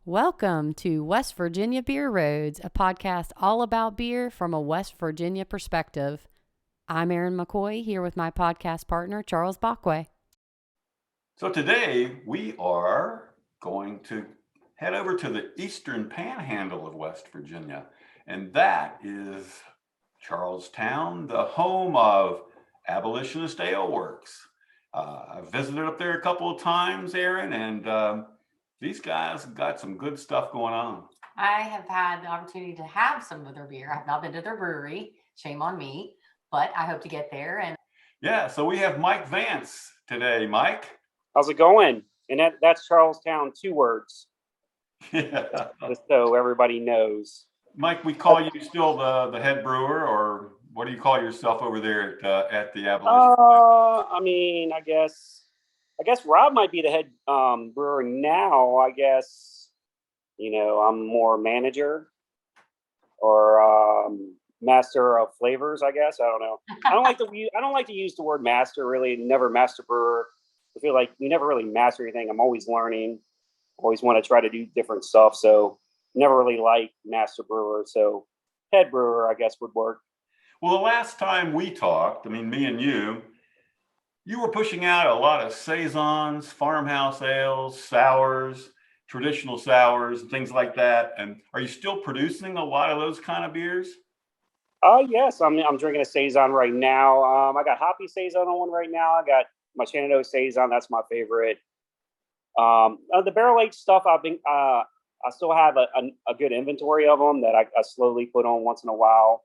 Welcome to West Virginia Beer Roads, a podcast all about beer from a West Virginia perspective. I'm Erin McCoy, here with my podcast partner, Charles Bockway. So today we are going to head over to the eastern panhandle of West Virginia, and that is Charlestown, the home of Abolitionist Ale Works. I've visited up there a couple of times, Erin, and these guys have got some good stuff going on. I have had the opportunity to have some of their beer. I've not been to their brewery, shame on me, but I hope to get there. And yeah, so we have Mike Vance today. Mike? How's it going? And that's Charlestown, 2 words. Yeah. Just so everybody knows. Mike, we call you still the head brewer, or what do you call yourself over there at the Abolition? I guess Rob might be the head brewer now. I guess, I'm more manager or master of flavors. I guess I don't know. I don't like to use the word master. Really, never master brewer. I feel like you never really master anything. I'm always learning. Always want to try to do different stuff. So never really like master brewer. So head brewer, I guess, would work. Well, the last time we talked, me and you were pushing out a lot of Saisons, farmhouse ales, sours, traditional sours, and things like that. And are you still producing a lot of those kind of beers? Yes, I'm drinking a Saison right now. I got hoppy Saison on one right now. I got my Shenandoah Saison. That's my favorite. The barrel aged stuff, I still have a good inventory of them that I slowly put on once in a while.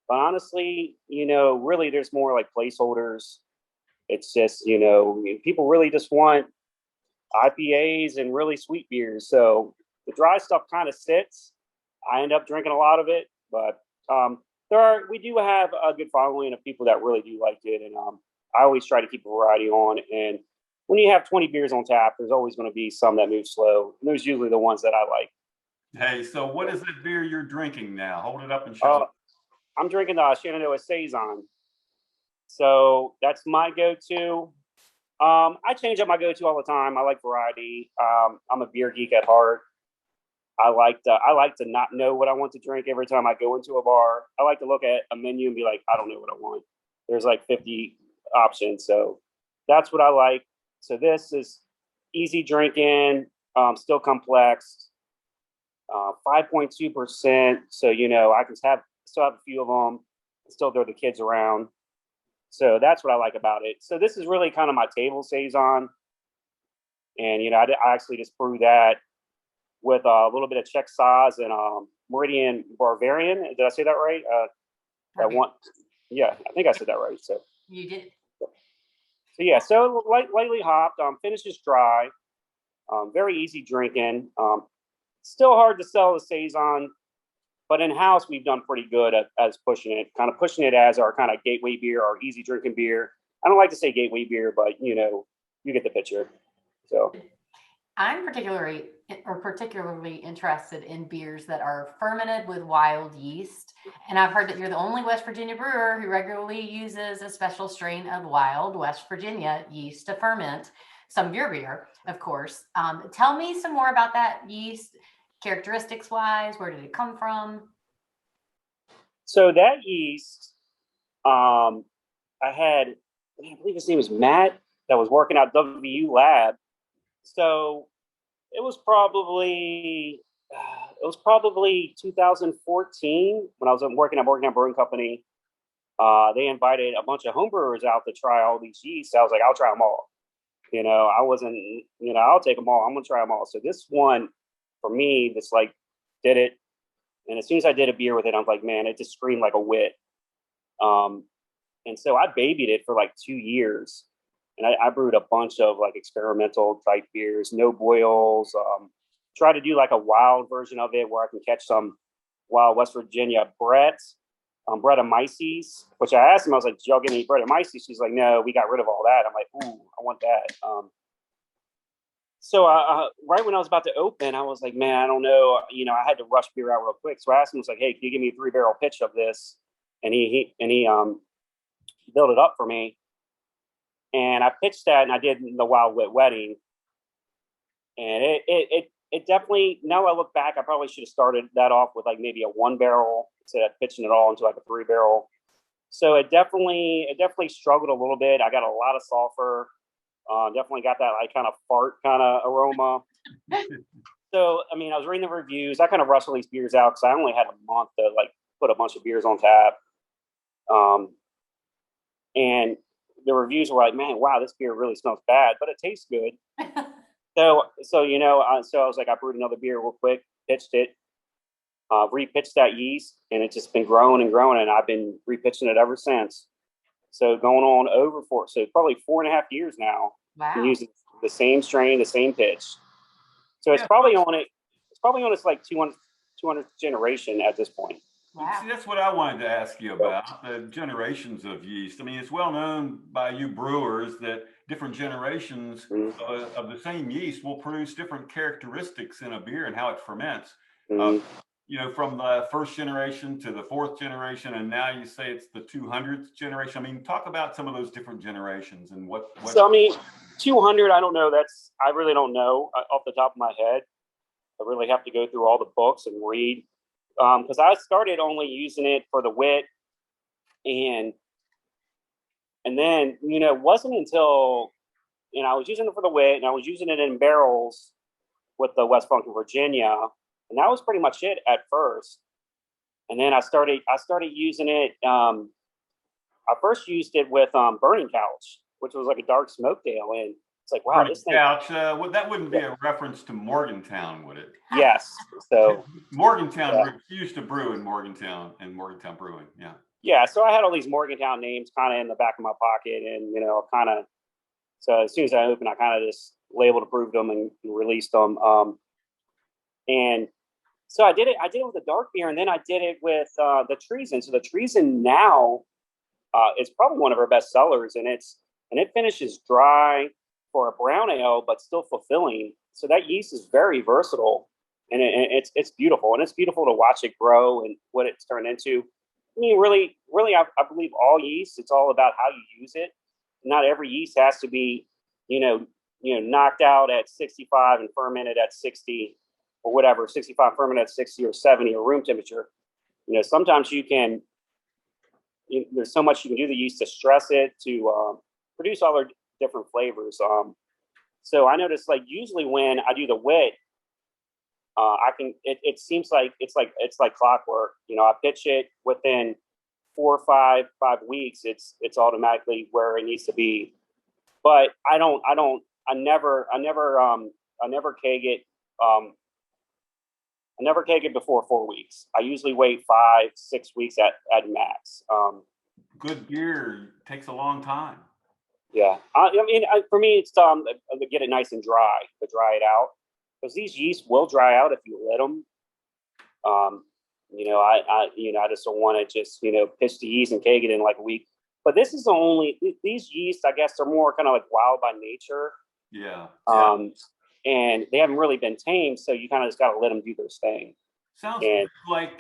But honestly, really there's more like placeholders. It's just, people really just want IPAs and really sweet beers. So the dry stuff kind of sits. I end up drinking a lot of it, but we do have a good following of people that really do like it. And I always try to keep a variety on. And when you have 20 beers on tap, there's always going to be some that move slow. And those usually the ones that I like. Hey, so what is that beer you're drinking now? Hold it up and show it. I'm drinking the Shenandoah Saison. So that's my go-to. I change up my go-to all the time. I like variety. I'm a beer geek at heart. I like to not know what I want to drink every time I go into a bar. I like to look at a menu and be like, I don't know what I want. There's like 50 options. So that's what I like. So this is easy drinking, still complex, 5.2%. So, I can still have a few of them, still throw the kids around. So that's what I like about it. So this is really kind of my table Saison. And, I actually just brew that with a little bit of Czech Saaz and Meridian Bavarian. Did I say that right? Yeah, I think I said that right. So you did. So yeah, so lightly hopped. Finishes dry. Very easy drinking. Still hard to sell the Saison, but in house we've done pretty good as pushing it as our kind of gateway beer, our easy drinking beer. I don't like to say gateway beer, but you get the picture. So I'm particularly interested in beers that are fermented with wild yeast. And I've heard that you're the only West Virginia brewer who regularly uses a special strain of wild West Virginia yeast to ferment some of your beer, of course. Tell me some more about that yeast, characteristics wise. Where did it come from? So that yeast, I believe his name was Matt, that was working at WU Lab. So it was probably 2014 when I was working at Brewing Company. They invited a bunch of homebrewers out to try all these yeasts. I was like, I'll try them all. I wasn't, I'll take them all. I'm gonna try them all. So this one, for me, this like did it. And as soon as I did a beer with it, I was like, man, it just screamed like a wit. And so I babied it for like 2 years. And I brewed a bunch of like experimental type beers, no boils. Try to do like a wild version of it where I can catch some wild West Virginia Brett Brettanomyces, which I asked him, I was like, did y'all get any Brettanomyces? She's like, no, we got rid of all that. I'm like, ooh, I want that. So right when I was about to open, I was like, man, I don't know. I had to rush beer out real quick. So I asked him, I was like, hey, can you give me a 3-barrel pitch of this? And he built it up for me. And I pitched that and I did the Wild Wet Wedding. And it it definitely, now I look back, I probably should have started that off with like maybe a 1 barrel instead of pitching it all into like a 3 barrel. So it definitely struggled a little bit. I got a lot of sulfur. Definitely got that like kind of fart kind of aroma. So, I mean, I was reading the reviews. I kind of rushed all these beers out because I only had a month to like put a bunch of beers on tap. And the reviews were like, man, wow, this beer really smells bad, but it tastes good. So you know, so I was like, I brewed another beer real quick, pitched it, repitched that yeast, and it's just been growing and growing, and I've been repitching it ever since. So going on so probably 4.5 years now. Wow. Using the same strain, the same pitch. So it's probably on it. It's probably on its like 200th generation at this point. Wow. See, that's what I wanted to ask you about, the generations of yeast. I mean, it's well known by you brewers that different generations of the same yeast will produce different characteristics in a beer and how it ferments. You know, from the first generation to the fourth generation, and now you say it's the 200th generation. I mean, talk about some of those different generations and what. So, I mean, 200, I don't know. I really don't know off the top of my head. I really have to go through all the books and read. Because I started only using it for the wit, and then, you know, it wasn't until, you know, I was using it for the wit, and I was using it in barrels with the West Funky Virginia, and that was pretty much it at first. And then I started using it. I first used it with Burning Couch, which was like a dark smoke ale, and it's like, wow, this thing. Couch, that wouldn't be a reference to Morgantown, would it? Yes. So Morgantown refused to brew in Morgantown and Morgantown Brewing. Yeah. Yeah. So I had all these Morgantown names kind of in the back of my pocket, and you know, kind of. So as soon as I opened, I kind of just labeled, approved them, and released them. And so I did it. I did it with a dark beer, and then I did it with the Treason. So the Treason now is probably one of our best sellers, and it finishes dry for a brown ale, but still fulfilling. So that yeast is very versatile, and it's beautiful, and it's beautiful to watch it grow and what it's turned into. I mean, really, I believe all yeast. It's all about how you use it. Not every yeast has to be, you know, knocked out at 65 and fermented at 60 or whatever, 65 fermented at 60 or 70 or room temperature. You know, sometimes there's so much you can do to the yeast to stress it, to produce all their different flavors. So I noticed, like, usually when I do the wit, it seems like it's like clockwork. You know, I pitch it within 4 or 5 weeks, it's automatically where it needs to be. But I never keg it. I never keg it before 4 weeks. I usually wait 5-6 weeks at max. Good beer takes a long time. Yeah, I mean, for me, it's to get it nice and dry, to dry it out, because these yeast will dry out if you let them. You know, I just don't want to just, you know, pitch the yeast and keg it in like a week. But this is these yeast, I guess, are more kind of like wild by nature. Yeah. And they haven't really been tamed, so you kind of just got to let them do their thing. Sounds like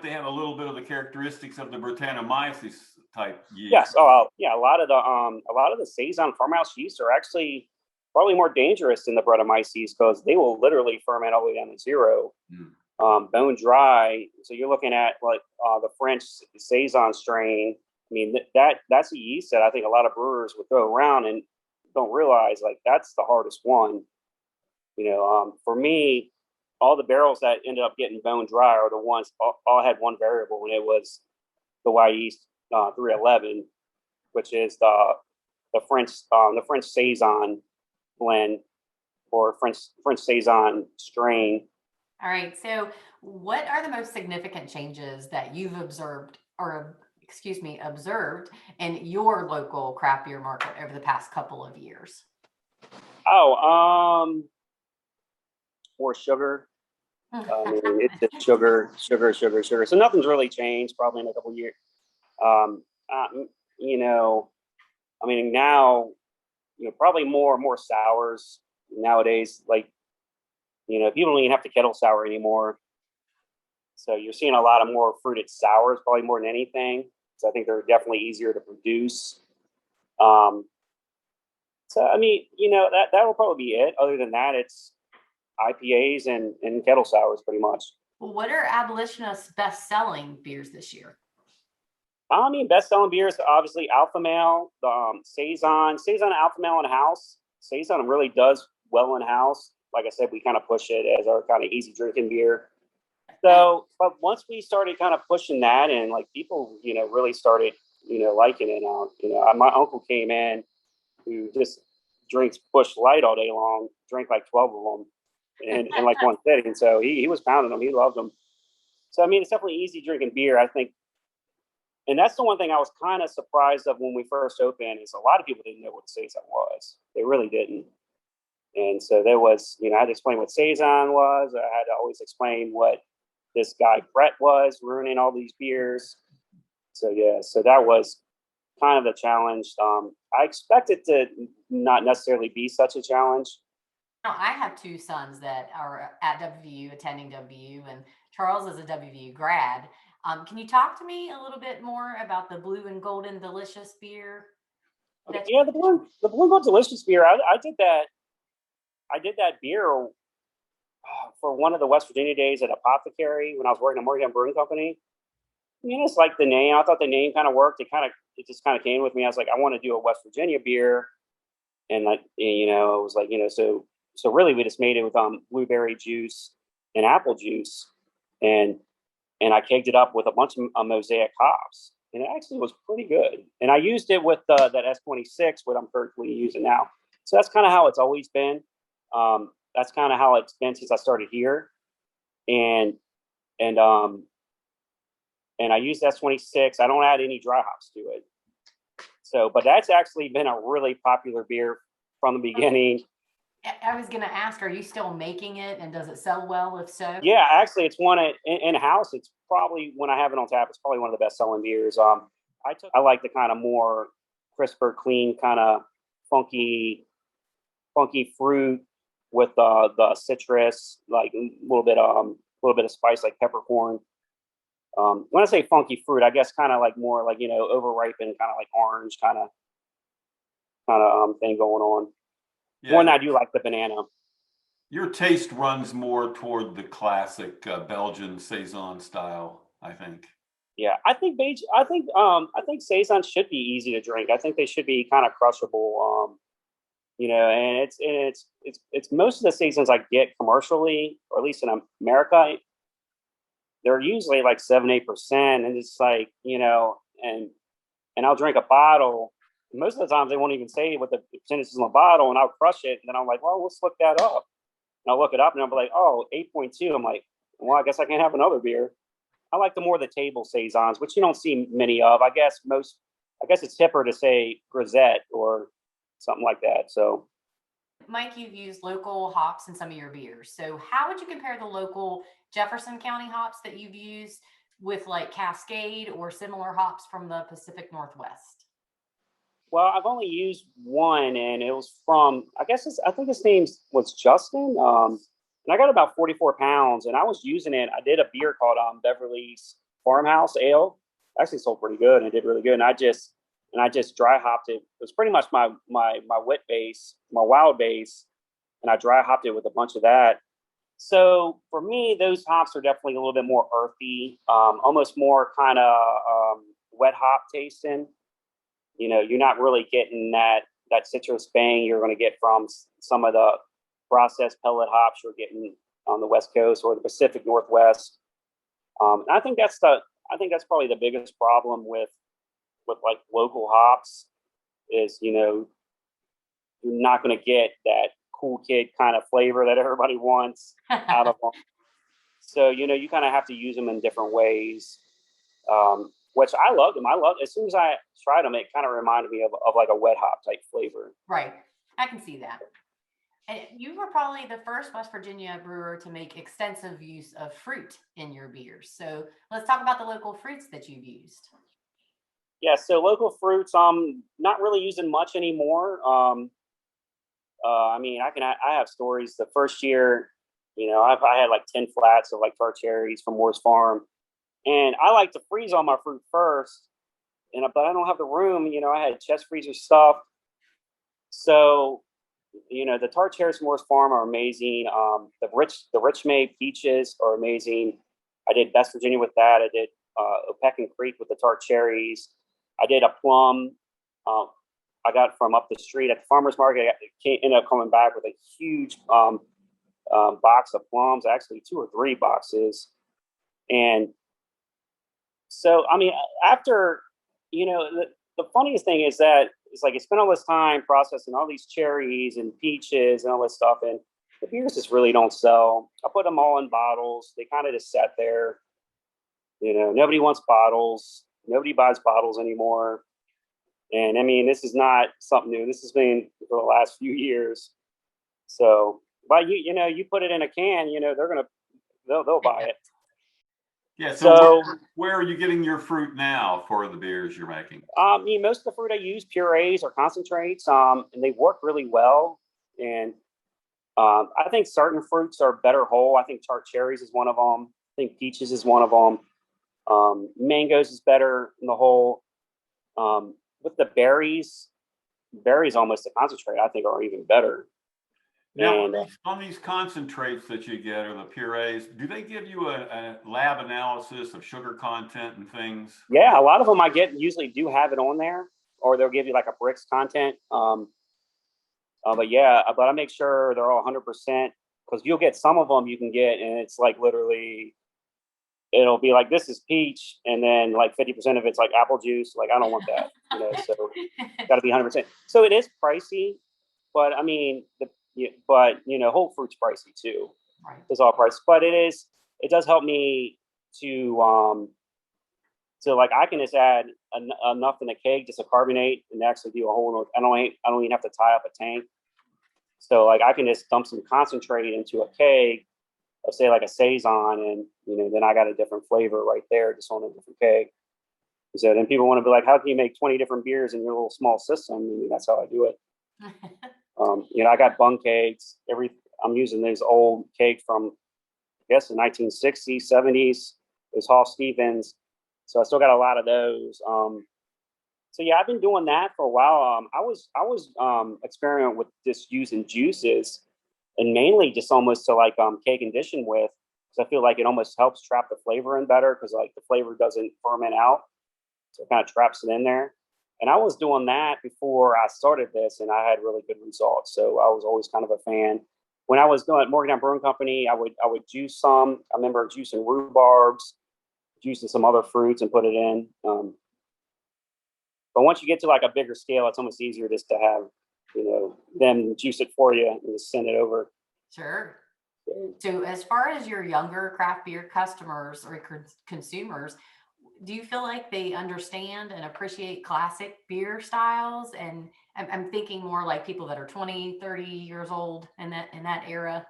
they have a little bit of the characteristics of the Brettanomyces type yeast. Yes. Oh, yeah. A lot of the Saison farmhouse yeast are actually probably more dangerous than the Brettanomyces, because they will literally ferment all the way down to zero, bone dry. So you're looking at like the French Saison strain. I mean, that's a yeast that I think a lot of brewers would throw around and don't realize, like, that's the hardest one. You know, for me, all the barrels that ended up getting bone dry are the ones all had one variable, and it was the Y yeast 311, which is the French Saison blend, or French Saison strain. All right. So, what are the most significant changes that you've observed in your local craft beer market over the past couple of years? Oh, more sugar. I mean, it's just sugar. So nothing's really changed probably in a couple of years. You know, I mean, now, you know, probably more sours nowadays. Like, you know, people don't even have to kettle sour anymore. So you're seeing a lot of more fruited sours, probably more than anything. So I think they're definitely easier to produce. So I mean, you know, that will probably be it. Other than that, it's IPAs and kettle sours pretty much. Well, what are Abolitionist's best-selling beers this year? I mean, best-selling beers, obviously Alpha Male, Saison, Alpha Male in house. Saison really does well in house. Like I said, we kind of push it as our kind of easy drinking beer. So, but once we started kind of pushing that, and like people, really started, liking it. My uncle came in who just drinks Busch Light all day long, drank like 12 of them in like one sitting. So he was pounding them. He loved them. So, I mean, it's definitely easy drinking beer, I think. And that's the one thing I was kind of surprised of when we first opened is a lot of people didn't know what a Saison was. They really didn't. And so there was, I had to explain what Saison was. I had to always explain what this guy Brett was ruining all these beers. So, yeah, so that was kind of the challenge. I expected to not necessarily be such a challenge. Now, I have two sons that are at WVU, attending WVU, and Charles is a WVU grad. Can you talk to me a little bit more about the Blue and Golden Delicious beer? Yeah, the Blue and Gold Delicious beer. I did that. I did that beer for one of the West Virginia days at Apothecary when I was working at Morgantown Brewing Company. I mean, it's like the name. I thought the name kind of worked. It just kind of came with me. I was like, I want to do a West Virginia beer, and like, it was like, so really we just made it with blueberry juice and apple juice, and I kegged it up with a bunch of mosaic hops, and it actually was pretty good. And I used it with that S26, what I'm currently using now. So that's kind of how it's always been. That's kind of how it's been since I started here, and I use S26. I don't add any dry hops to it. So, but that's actually been a really popular beer from the beginning. I was going to ask, are you still making it, and does it sell well? If so, yeah, actually, it's one in house. It's probably, when I have it on tap, it's probably one of the best selling beers. I like the kind of more crisper, clean, kind of funky fruit with the citrus, like a little bit of spice, like peppercorn. When I say funky fruit, I guess kind of like more like, overripened, kind of like orange kind of thing going on. Yeah. More than I do like the banana. Your taste runs more toward the classic Belgian Saison style, I think. Yeah, I think Saison should be easy to drink. I think they should be kind of crushable. And it's most of the Saisons I get commercially, or at least in America, they're usually like 7-8%, and it's like, and I'll drink a bottle. Most of the times they won't even say what the percentage is in the bottle, and I'll crush it, and then I'm like, well, let's look that up. And I'll look it up, and I'll be like, oh, 8.2. I'm like, well, I guess I can have another beer. I like the table Saisons, which you don't see many of. I guess it's hipper to say grisette or something like that. So, Mike, you've used local hops in some of your beers. So how would you compare the local Jefferson County hops that you've used with like Cascade or similar hops from the Pacific Northwest? Well, I've only used one, and it was from, I think his name was Justin. And I got about 44 pounds, and I was using it. I did a beer called Beverly's Farmhouse Ale. Actually sold pretty good, and it did really good. And I just dry hopped it. It was pretty much my wet base, my wild base, and I dry hopped it with a bunch of that. So for me, those hops are definitely a little bit more earthy, almost more kind of wet hop tasting. You're not really getting that citrus bang you're going to get from some of the processed pellet hops you're getting on the West Coast or the Pacific Northwest. I think that's probably the biggest problem with like local hops is, you're not going to get that cool kid kind of flavor that everybody wants out of them. So, you kind of have to use them in different ways, which I love them. As soon as I tried them, it kind of reminded me of like a wet hop type flavor. Right. I can see that. And you were probably the first West Virginia brewer to make extensive use of fruit in your beers. So let's talk about the local fruits that you've used. Yeah, so local fruits, not really using much anymore. I mean, I have stories. The first year, I had like 10 flats of like tart cherries from Moore's Farm, and I like to freeze all my fruit first. But I don't have the room. I had chest freezer stuff, so The tart cherries from Morris Farm are amazing. The rich May peaches are amazing. I did West Virginia with that. I did Opequon Creek with the tart cherries. I did a plum. I got from up the street at the farmer's market. Ended up coming back with a huge box of plums, actually 2 or 3 boxes. And so, I mean, after, the funniest thing is that it's like, I spent all this time processing all these cherries and peaches and all this stuff, and the beers just really don't sell. I put them all in bottles. They kind of just sat there. Nobody wants bottles. Nobody buys bottles anymore. And I mean, this is not something new. This has been for the last few years. So, but you put it in a can, they'll buy it. Yeah. So where are you getting your fruit now for the beers you're making? Most of the fruit I use purees or concentrates, and they work really well. And I think certain fruits are better whole. I think tart cherries is one of them. I think peaches is one of them. Mangoes is better in the whole. With the berries almost a concentrate, I think, are even better. Now, on these concentrates that you get, or the purees, do they give you a lab analysis of sugar content and things? Yeah, a lot of them I get usually do have it on there, or they'll give you like a bricks content. But I make sure they're all 100%, because you'll get some of them you can get, and it's like literally, it'll be like, this is peach, and then like 50% of it's like apple juice. Like, I don't want that, so got to be 100%. So it is pricey, but I mean, whole fruit's pricey too. Right. It's all pricey, but it does help me to like, I can just add enough in a keg just to carbonate and actually do a whole. I don't even have to tie up a tank. So like, I can just dump some concentrate into a keg of, say, like a Saison, and then I got a different flavor right there just on a different keg. So then people want to be like, how can you make 20 different beers in your little small system? I mean, that's how I do it. I got Bung kegs. I'm using these old kegs from, I guess, the 1960s, 70s. Those Hall Stevens. So I still got a lot of those. So yeah, I've been doing that for a while. I was experimenting with just using juices, and mainly just almost to like keg condition with, because I feel like it almost helps trap the flavor in better, because like the flavor doesn't ferment out, so it kind of traps it in there. And I was doing that before I started this, and I had really good results. So I was always kind of a fan. When I was doing at Morgantown Brewing Company, I would juice some. I remember juicing rhubarbs, juicing some other fruits, and put it in. But once you get to like a bigger scale, it's almost easier just to have, them juice it for you and just send it over. Sure. So as far as your younger craft beer customers or consumers, do you feel like they understand and appreciate classic beer styles? And I'm thinking more like people that are 20, 30 years old in that era.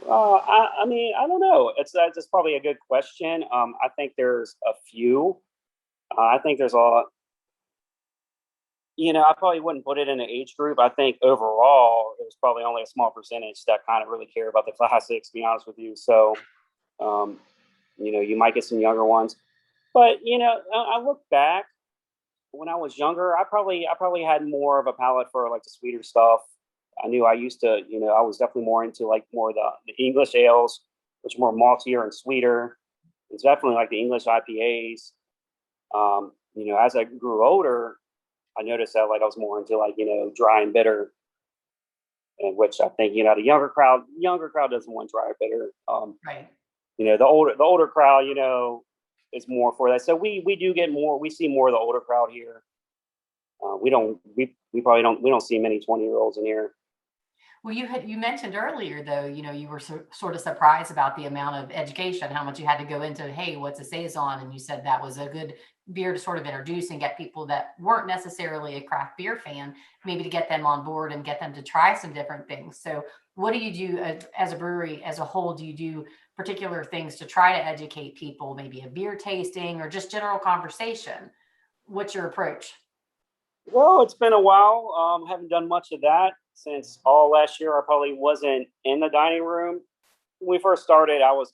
I mean, I don't know. That's probably a good question. I think there's a few. I think there's I probably wouldn't put it in an age group. I think overall, there's probably only a small percentage that kind of really care about the classics, to be honest with you. So, you might get some younger ones. But, I look back when I was younger, I probably had more of a palate for like the sweeter stuff. I knew I used to, I was definitely more into like more of the English ales, which are more maltier and sweeter. It's definitely like the English IPAs. As I grew older, I noticed that like I was more into like, dry and bitter, and which I think, the younger crowd doesn't want dry or bitter. Right. The older crowd, is more for that. So we do get more. We see more of the older crowd here. We don't see many 20-year-olds in here. Well, you mentioned earlier, though, you were sort of surprised about the amount of education, how much you had to go into, hey, what's a Saison? And you said that was a good beer to sort of introduce and get people that weren't necessarily a craft beer fan, maybe to get them on board and get them to try some different things. So what do you do as a brewery as a whole? Do you do particular things to try to educate people, maybe a beer tasting or just general conversation? What's your approach? Well, it's been a while. Haven't done much of that since all last year. I probably wasn't in the dining room. When we first started, I was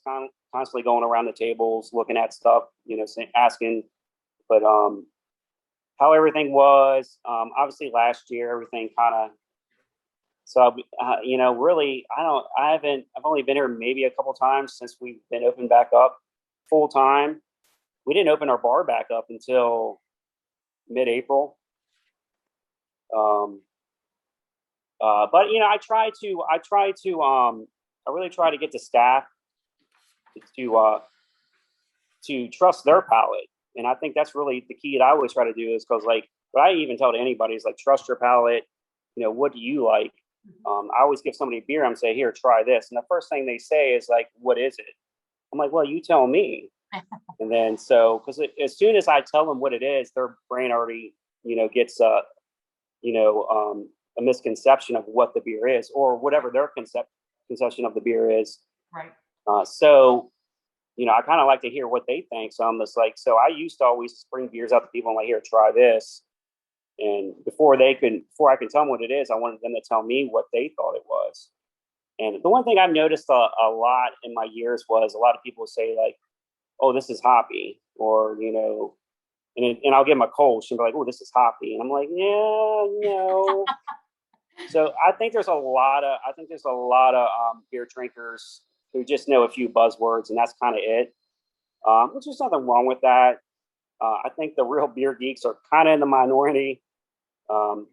constantly going around the tables, looking at stuff, asking, but how everything was. Obviously, last year, everything kind of So, really, I've only been here maybe a couple times since we've been open back up full time. We didn't open our bar back up until mid-April. But I really try to get the staff to trust their palate. And I think that's really the key that I always try to do is because like, what I even tell to anybody is like, trust your palate. What do you like? I always give somebody a beer. I'm say, here, try this. And the first thing they say is like, what is it? I'm like, well, you tell me. And then because as soon as I tell them what it is, their brain already, gets a misconception of what the beer is or whatever their conception of the beer is. Right. I kind of like to hear what they think. So I'm just like, so I used to always bring beers out to people and like, here, try this. And before I can tell them what it is, I wanted them to tell me what they thought it was. And the one thing I've noticed a lot in my years was a lot of people say like, oh, this is hoppy, or, and I'll give them a Kolsch and be like, oh, this is hoppy. And I'm like, yeah, no. So I think there's a lot of beer drinkers who just know a few buzzwords, and that's kind of it. Which there's nothing wrong with that. I think the real beer geeks are kind of in the minority, but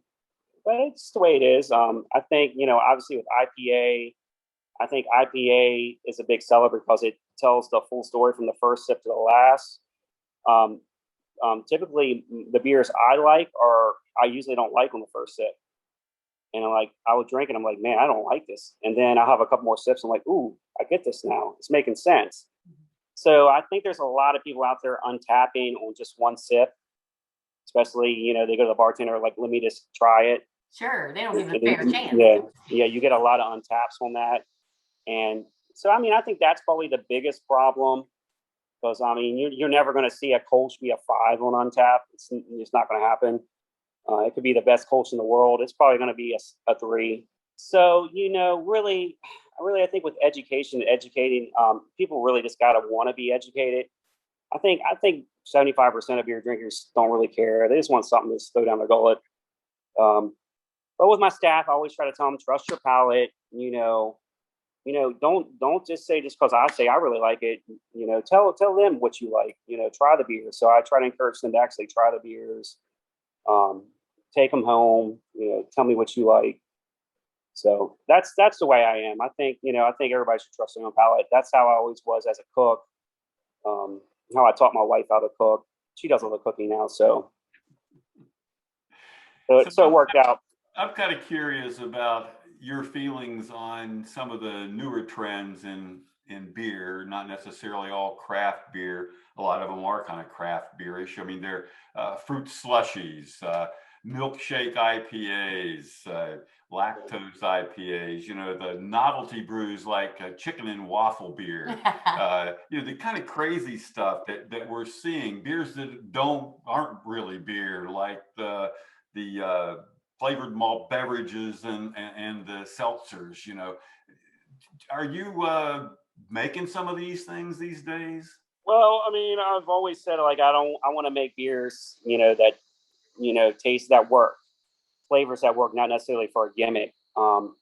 it's the way it is. I think obviously with IPA, I think IPA is a big seller because it tells the full story from the first sip to the last. Typically, the beers I usually don't like on the first sip. And I would drink it. I'm like, man, I don't like this. And then I'll have a couple more sips. I'm like, ooh, I get this now. It's making sense. So I think there's a lot of people out there untapping on just one sip, especially, they go to the bartender, like, let me just try it. Sure. They don't give it a fair chance. Yeah. You get a lot of untaps on that. And so, I think that's probably the biggest problem because, you're never going to see a Kolsch be a 5 on Untap. It's not going to happen. It could be the best Kolsch in the world. It's probably going to be a 3. So, really, I think with educating, people really just got to want to be educated. I think 75% of beer drinkers don't really care. They just want something to throw down their gullet. But with my staff, I always try to tell them, trust your palate. Don't just say just because I say I really like it. Tell them what you like. Try the beer. So I try to encourage them to actually try the beers. Take them home. Tell me what you like. So that's the way I am. I think everybody should trust their own palate. That's how I always was as a cook. How I taught my wife how to cook. She does all the cooking now, so it worked out. I'm kind of curious about your feelings on some of the newer trends in beer, not necessarily all craft beer. A lot of them are kind of craft beerish. I mean, they're fruit slushies, milkshake IPAs, lactose IPAs, the novelty brews like chicken and waffle beer, the kind of crazy stuff that we're seeing, beers that aren't really beer, like the flavored malt beverages and the seltzers. Are you making some of these things these days? Well, I've always said I want to make beers, that taste that work, flavors that work, not necessarily for a gimmick. When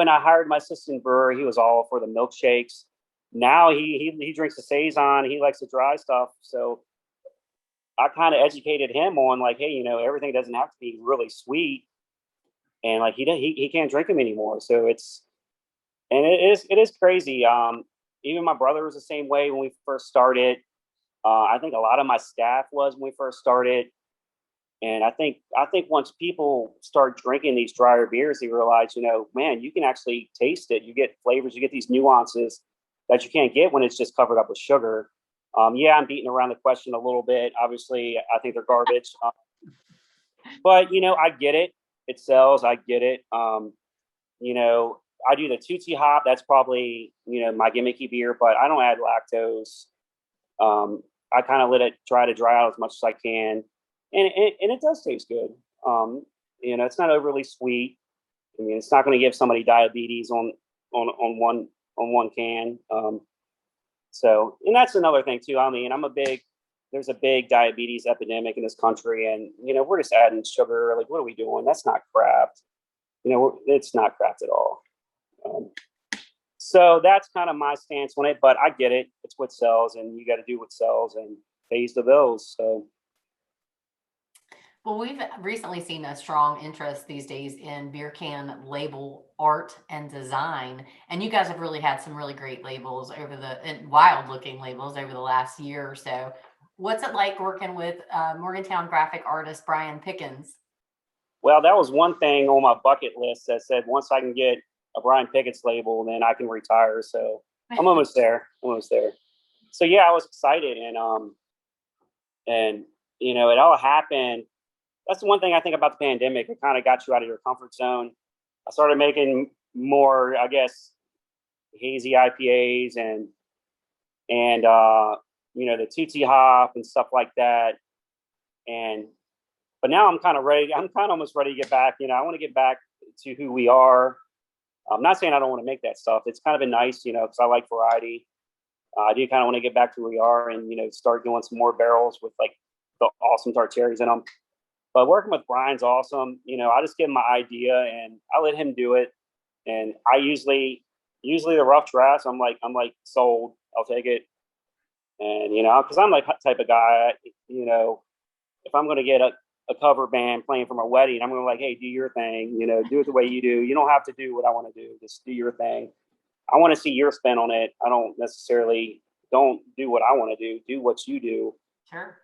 I hired my assistant brewer, he was all for the milkshakes. Now he drinks the Saison. He likes the dry stuff. So I kind of educated him on like, hey, everything doesn't have to be really sweet, and like he can't drink them anymore. So it is crazy. Even my brother was the same way when we first started. I think a lot of my staff was when we first started. And I think once people start drinking these drier beers, they realize, man, you can actually taste it. You get flavors, you get these nuances that you can't get when it's just covered up with sugar. I'm beating around the question a little bit. Obviously, I think they're garbage. But, I get it. It sells. I get it. I do the Tootsie Hop. That's probably, my gimmicky beer, but I don't add lactose. I kind of try to dry out as much as I can. And it does taste good. It's not overly sweet. It's not going to give somebody diabetes on one can. And that's another thing too. I'm a big there's a big diabetes epidemic in this country, and we're just adding sugar. Like, what are we doing? That's not craft. It's not craft at all. So that's kind of my stance on it, but I get it. It's what sells, and you got to do what sells and pays the bills. So. Well, we've recently seen a strong interest these days in beer can label art and design. And you guys have really had some really great labels and wild looking labels over the last year or so. What's it like working with Morgantown graphic artist Brian Pickens? Well, that was one thing on my bucket list that said once I can get a Brian Pickett's label, then I can retire. So I'm almost there. So yeah, I was excited, and it all happened. That's the one thing I think about the pandemic. It kind of got you out of your comfort zone. I started making more, I guess, hazy IPAs and the Tootsie Hop and stuff like that. But now I'm kind of ready. I'm kind of almost ready to get back. I want to get back to who we are. I'm not saying I don't want to make that stuff. It's kind of been nice, because I like variety. I do kind of want to get back to who we are and, start doing some more barrels with like the awesome tart cherries in them. But working with Brian's awesome. I just give him my idea and I let him do it. And I usually the rough drafts, I'm like sold. I'll take it. And because I'm like type of guy, if I'm going to get a cover band playing for my wedding, I'm going to like, hey, do your thing. Do it the way you do. You don't have to do what I want to do. Just do your thing. I want to see your spin on it. I don't necessarily don't do what I want to do. Do what you do. Sure.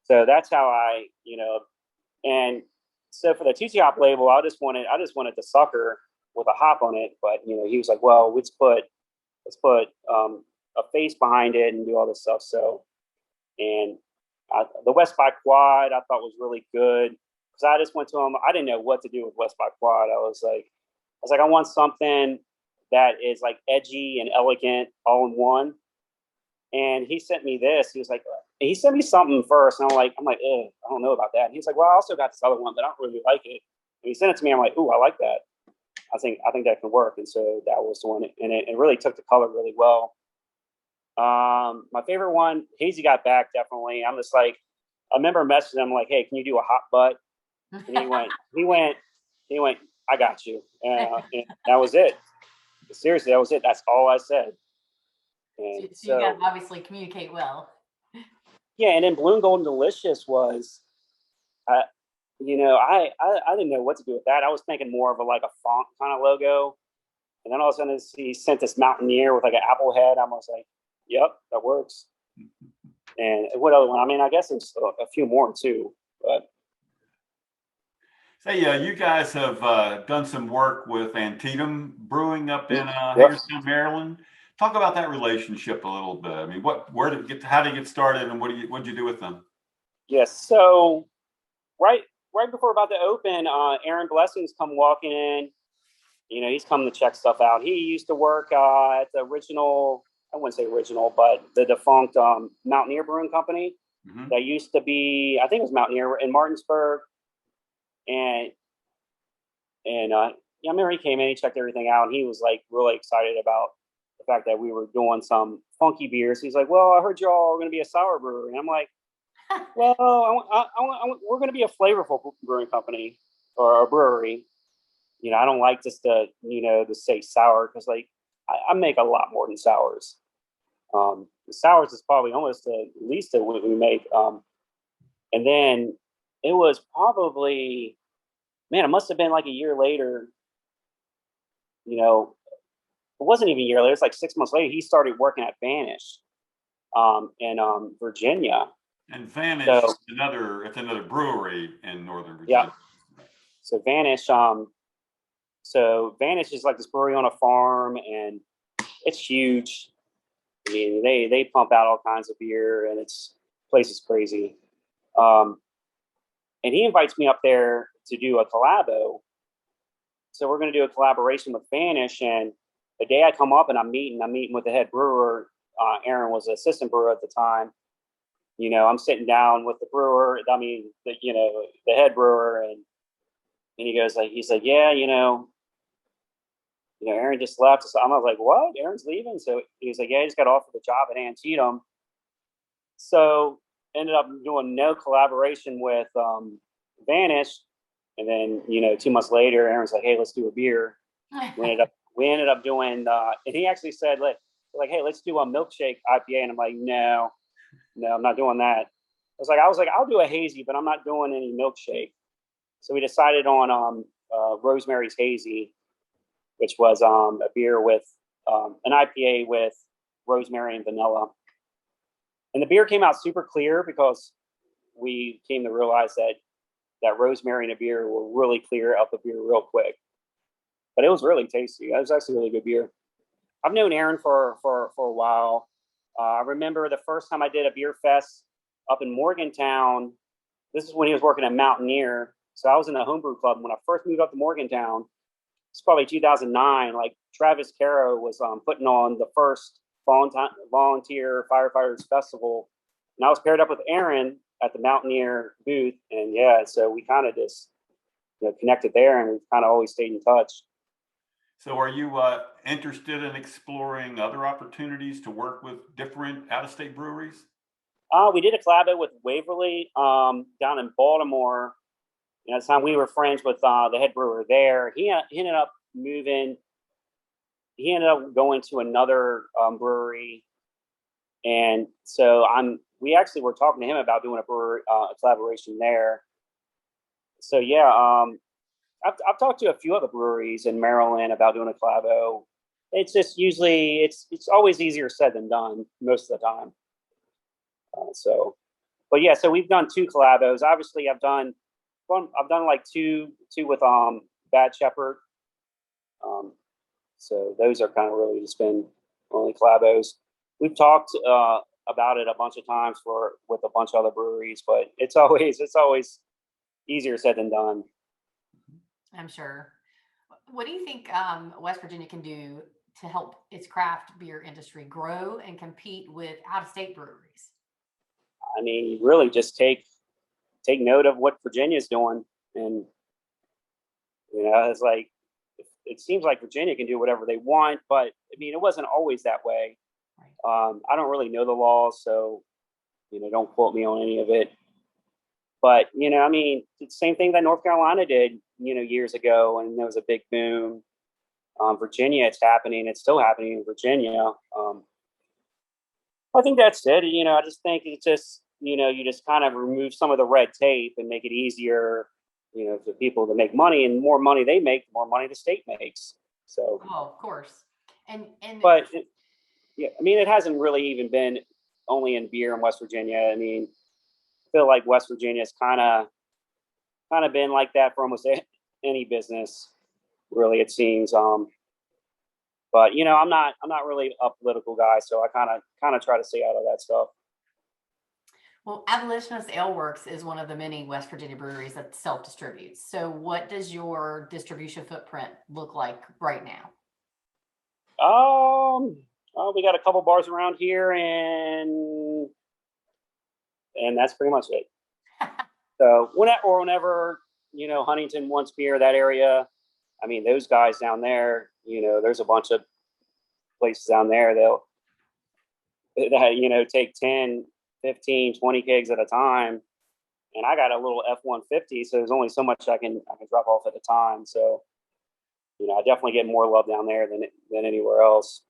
So that's how I, and so for the Tootsie Hop label, I just wanted the sucker with a hop on it. But he was like, well, let's put a face behind it and do all this stuff. So, and the West by Quad I thought was really good because I just went to him. I didn't know what to do with West by Quad. I was like, I want something that is like edgy and elegant all in one. And he sent me this. He sent me something first, and I'm like, I don't know about that. And he's like, well, I also got this other one, but I don't really like it. And he sent it to me. I'm like, ooh, I like that. I think that can work. And so that was the one, and it really took the color really well. My favorite one, Hazy got back definitely. I'm just like, I remember messaging him like, hey, can you do a hot butt? And he went, I got you. And that was it. Seriously, that was it. That's all I said. And so you guys obviously communicate well. Yeah, and then Balloon Golden Delicious was, I didn't know what to do with that. I was thinking more of a font kind of logo, and then all of a sudden he sent this Mountaineer with like an apple head. I was like, yep, that works. And what other one? I mean, I guess there's a few more too, but. Hey, you guys have done some work with Antietam Brewing up in Hagerstown, Maryland. Talk about that relationship a little bit. I mean, how did it get started, and what did you do with them? Yes, so right before about to open, Aaron Blessings come walking in. He's come to check stuff out. He used to work at the original, I wouldn't say original, but the defunct Mountaineer Brewing Company that used to be, I think it was Mountaineer in Martinsburg. And I remember he came in, he checked everything out, and he was like really excited about the fact that we were doing some funky beers. He's like, well, I heard you all are going to be a sour brewery. And I'm like, well, we're going to be a flavorful brewing company or a brewery. I don't like just to say sour because like I make a lot more than sours. The sours is probably almost the least of what we make. And then it was probably, it must have been like a year later, it wasn't even a year later. It's like 6 months later. He started working at Vanish, in Virginia. And Vanish is another brewery in Northern Virginia. Yeah. So Vanish, Vanish is like this brewery on a farm, and it's huge. I mean, they pump out all kinds of beer, and place is crazy. And he invites me up there to do a collabo. So we're going to do a collaboration with Vanish, and the day I come up and I'm meeting with the head brewer. Aaron was the assistant brewer at the time. I'm sitting down with the brewer. I mean, the head brewer, and he goes like, he's like, yeah, Aaron just left. So I was like, what? Aaron's leaving? So he was like, yeah, he just got offered the job at Antietam. So ended up doing no collaboration with Vance. And then, 2 months later, Aaron's like, "Hey, let's do a beer." We ended up doing, and he actually said, like, "Hey, let's do a milkshake IPA." And I'm like, no, I'm not doing that. I was like, I'll do a hazy, but I'm not doing any milkshake. So we decided on Rosemary's Hazy, which was a beer with an IPA with rosemary and vanilla. And the beer came out super clear because we came to realize that rosemary in a beer will really clear up a beer real quick. But it was really tasty. It was actually a really good beer. I've known Aaron for a while. I remember the first time I did a beer fest up in Morgantown. This is when he was working at Mountaineer. So I was in a homebrew club when I first moved up to Morgantown. It's probably 2009. Like Travis Caro was putting on the first volunteer firefighters festival, and I was paired up with Aaron at the Mountaineer booth, and so we kind of just connected there, and we've kind of always stayed in touch. So are you interested in exploring other opportunities to work with different out-of-state breweries? We did a collab with Waverly down in Baltimore. At the time we were friends with the head brewer there. He ended up moving. He ended up going to another brewery, and so we actually were talking to him about doing a collaboration there. So I've talked to a few other breweries in Maryland about doing a collabo. It's just usually it's always easier said than done most of the time. So we've done 2 collabos. Obviously, I've done like two with Bad Shepherd. So those are kind of really just been only collabos. We've talked about it a bunch of times with a bunch of other breweries, but it's always easier said than done. I'm sure. What do you think West Virginia can do to help its craft beer industry grow and compete with out-of-state breweries? I mean, really just take note of what Virginia's doing, and it's like it seems like Virginia can do whatever they want, but I mean, it wasn't always that way. Right. I don't really know the laws, so don't quote me on any of it. But I mean, it's the same thing that North Carolina did, years ago, and there was a big boom. Virginia, it's happening. It's still happening in Virginia. I think that's it. I just think it's just, you just kind of remove some of the red tape and make it easier, for people to make money, and the more money they make, the more money the state makes. So, of course. But I mean, it hasn't really even been only in beer in West Virginia. I mean, I feel like West Virginia's kind of been like that for almost any business, really, it seems. But I'm not really a political guy, so I kind of try to stay out of that stuff. Well, Abolitionist Ale Works is one of the many West Virginia breweries that self-distributes. So what does your distribution footprint look like right now? We got a couple bars around here, and that's pretty much it. So whenever Huntington wants beer, that area, I mean, those guys down there, there's a bunch of places down there that take 10, 15, 20 kegs at a time, and I got a little F-150, so there's only so much I can drop off at a time. So I definitely get more love down there than anywhere else.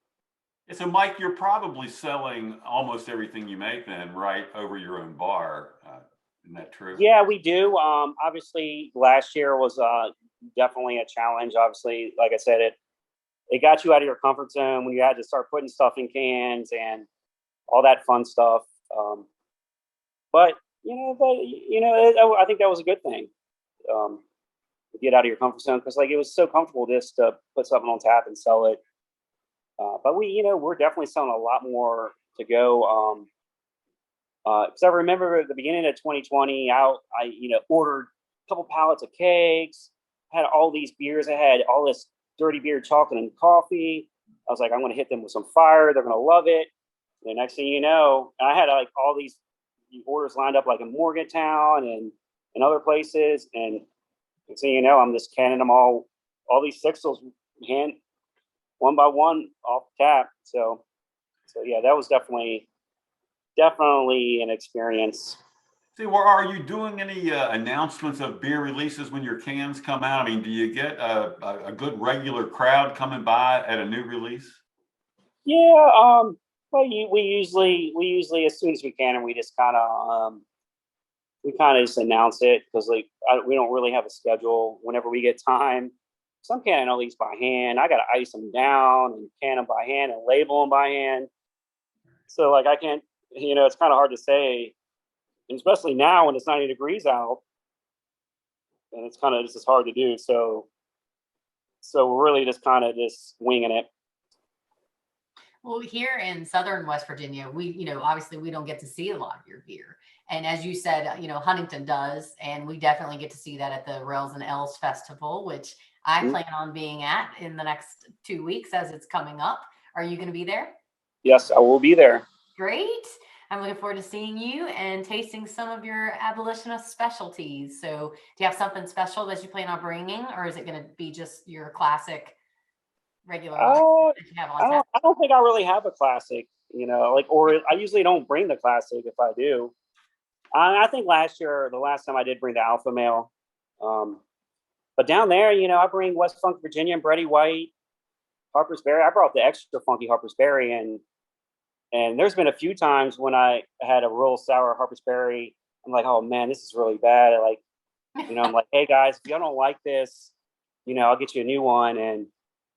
And so, Mike, you're probably selling almost everything you make then, right, over your own bar. Isn't that true? Yeah, we do. Obviously, last year was definitely a challenge. Obviously, like I said, it got you out of your comfort zone when you had to start putting stuff in cans and all that fun stuff. But I think that was a good thing. To get out of your comfort zone, because it was so comfortable just to put something on tap and sell it. But we're definitely selling a lot more to go. Because I remember at the beginning of 2020, I ordered a couple pallets of kegs, had all these beers. I had all this dirty beer, chocolate, and coffee. I was like, I'm going to hit them with some fire. They're going to love it. And the next thing you know, I had all these orders lined up in Morgantown and other places. And next thing you know, I'm just canning them all these sixtels one by one off the tap. So yeah, that was definitely definitely an experience. See, well, are you doing any announcements of beer releases when your cans come out? I mean, do you get a good regular crowd coming by at a new release? Yeah, well, we usually as soon as we can, and we kind of just announce it because we don't really have a schedule. Whenever we get time, some can at least by hand. I got to ice them down and can them by hand and label them by hand. So I can't, it's kind of hard to say, and especially now when it's 90 degrees out, and it's just hard to do. So we're really just kind of just winging it. Well, here in Southern West Virginia, obviously we don't get to see a lot of your beer. And as you said, Huntington does. And we definitely get to see that at the Rails and L's Festival, which I plan on being at in the next 2 weeks as it's coming up. Are you going to be there? Yes, I will be there. Great. I'm looking forward to seeing you and tasting some of your abolitionist specialties. So do you have something special that you plan on bringing, or is it going to be just your classic regular that you have on tap? I don't think I really have a classic, or I usually don't bring the classic if I do. I think the last time I did bring the Alpha Male. But down there, I bring West Funk Virginia and Bready White, Harper's Berry. I brought the extra funky Harper's Berry, and there's been a few times when I had a real sour Harper's Berry. I'm like, oh man, this is really bad. I'm like, hey guys, if y'all don't like this, I'll get you a new one. And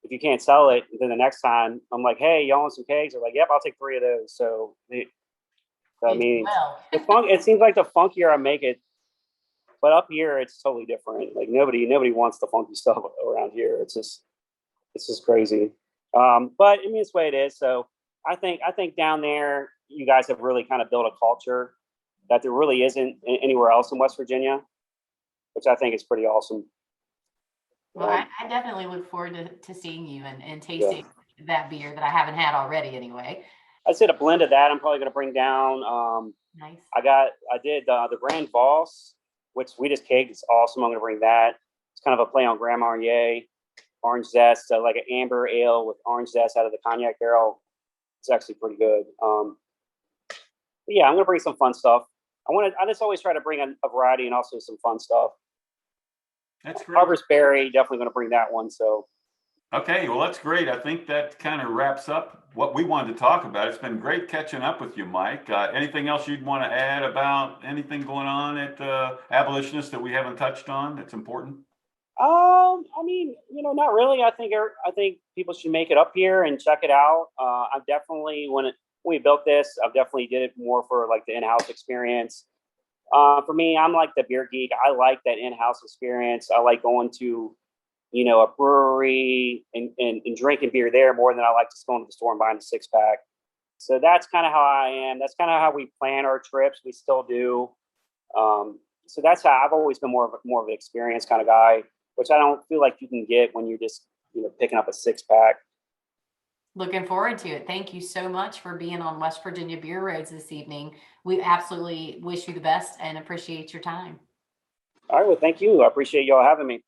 if you can't sell it, then the next time I'm like, hey, y'all want some kegs? They're like, yep, I'll take 3 of those. So it seems like the funkier I make it, but up here it's totally different. Like nobody wants the funky stuff around here. It's just crazy. But I mean, it's the way it is. So I think down there you guys have really kind of built a culture that there really isn't anywhere else in West Virginia, which I think is pretty awesome. Well, I definitely look forward to seeing you and tasting that beer that I haven't had already anyway. I said a blend of that I'm probably going to bring down. Nice. I did the Grand Voss, which we just kegged. It's awesome. I'm going to bring that. It's kind of a play on Grand Marnier, orange zest, like an amber ale with orange zest out of the cognac barrel. It's actually pretty good. Yeah, I'm going to bring some fun stuff. I just always try to bring a variety and also some fun stuff. That's great. Harper's Berry, definitely going to bring that one. So. Okay, well, that's great. I think that kind of wraps up what we wanted to talk about. It's been great catching up with you, Mike. Anything else you'd want to add about anything going on at Abolitionist that we haven't touched on that's important? I mean, not really. I think people should make it up here and check it out. I definitely, when we built this, I definitely did it more for like the in-house experience. For me, I'm like the beer geek. I like that in-house experience. I like going to, a brewery and drinking beer there more than I like just going to the store and buying a 6-pack. So that's kind of how I am. That's kind of how we plan our trips. We still do. So that's how I've always been more of an experience kind of guy, which I don't feel like you can get when you're just, picking up a 6-pack. Looking forward to it. Thank you so much for being on West Virginia Beer Roads this evening. We absolutely wish you the best and appreciate your time. All right. Well, thank you. I appreciate y'all having me.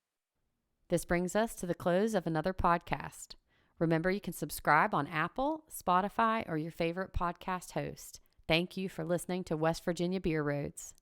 This brings us to the close of another podcast. Remember, you can subscribe on Apple, Spotify, or your favorite podcast host. Thank you for listening to West Virginia Beer Roads.